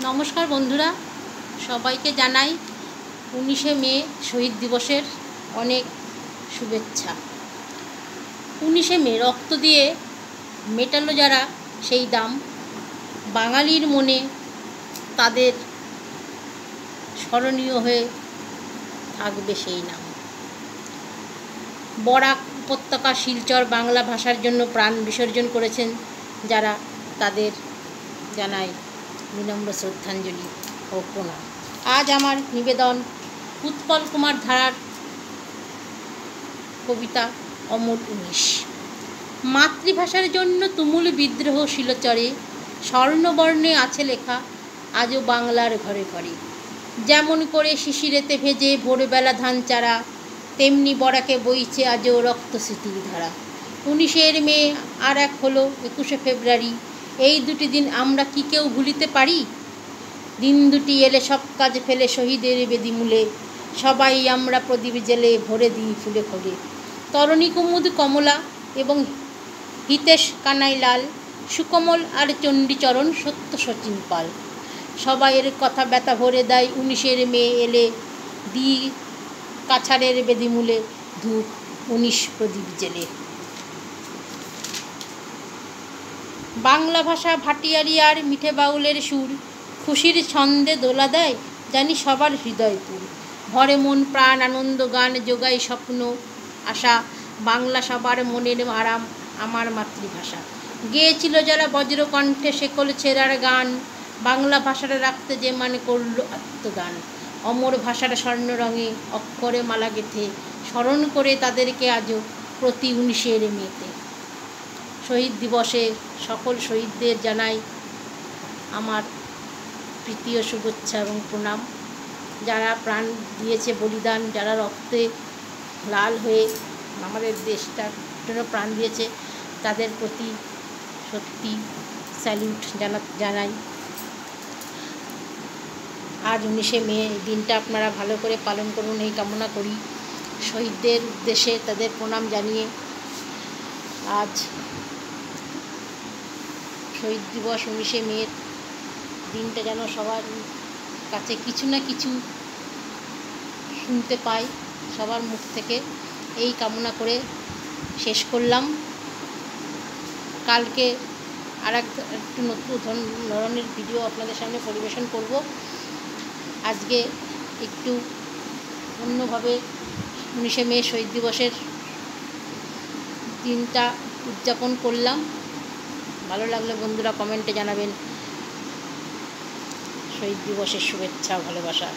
নমস্কার বন্ধুরা, সবাইকে জানাই 19শে মে শহীদ দিবসের অনেক শুভেচ্ছা। 19শে মে রক্ত দিয়ে মেটালো যারা সেই দাম, বাঙালির মনে তাদের স্মরণীয় হয়ে থাকবে সেই নাম। বরাক উপত্যকা, শিলচর বাংলা ভাষার জন্য প্রাণ বিসর্জন করেছেন যারা, তাদের জানাই বিনম্র শ্রদ্ধাঞ্জলি ও প্রণাম। আজ আমার নিবেদন উৎপল কুমার ধারার কবিতা অমর 19। মাতৃভাষার জন্য তুমুল বিদ্রোহ শিলচরে, স্বর্ণবর্ণে আছে লেখা আজও বাংলার ঘরে ঘরে। যেমন করে শিশিরেতে ভেজে ভোরবেলা ধান চারা, তেমনি বরাকে বইছে আজও রক্ত স্মৃতির ধারা। 19শে মে আর এক হলো 21শে ফেব্রুয়ারি। এই দুটি দিন আমরা কি কেউ ভুলিতে পারি? দিন দুটি এলে সব কাজ ফেলে শহীদের বেদিমূলে, সবাই আমরা প্রদীপ জেলে ভরে দিই ফুলে ফলে। তরণী কুমুদ কমলা এবং হিতেশ কানাই লাল, সুকমল আর চণ্ডীচরণ, সত্য শচীন পাল, সবাইয়ের কথা ব্যথা ভরে দেয় 19শে মে এলে। দি কাছাড়ের বেদিমূলে ধূপ 19 প্রদীপ জেলে। বাংলা ভাষা ভাটিয়ারি আর মিঠে বাউলের সুর, খুশির ছন্দে দোলা দেয় জানি সবার হৃদয়পুর। ভরে মন প্রাণ আনন্দ গান যোগায় স্বপ্ন আশা, বাংলা সবার মনের আরাম আমার মাতৃভাষা। গেয়েছিল যারা বজ্রকণ্ঠে শেকল ছেঁড়ার গান, বাংলা ভাষাটা রাখতে যে মানে করল আত্মদান। অমর ভাষার স্বর্ণ রঙে অক্ষরে মালা গেঁথে স্মরণ করে তাদেরকে আজও প্রতি 19শে মেতে। শহীদ দিবসে সকল শহীদদের জানাই আমার প্রীতীয় শুভেচ্ছা এবং প্রণাম। যারা প্রাণ দিয়েছে বলিদান, যারা রক্তে লাল হয়ে আমাদের দেশটার জন্য প্রাণ দিয়েছে, তাদের প্রতি সত্যি স্যালিউট জানাই। আজ 19শে মে দিনটা আপনারা ভালো করে পালন করুন এই কামনা করি। শহীদদের উদ্দেশ্যে তাদের প্রণাম জানিয়ে আজ শহীদ দিবস 19শে মের দিনটা যেন সবার কাছে কিছু না কিছু শুনতে পাই সবার মুখ থেকে, এই কামনা করে শেষ করলাম। কালকে আর একটু নতুন ধরনের ভিডিও আপনাদের সামনে পরিবেশন করব। আজকে একটু অন্যভাবে 19শে মে শহীদ দিবসের দিনটা উদযাপন করলাম। ভালো লাগলে বন্ধুরা কমেন্টে জানাবেন। শহীদ দিবসের শুভেচ্ছা, ভালোবাসা।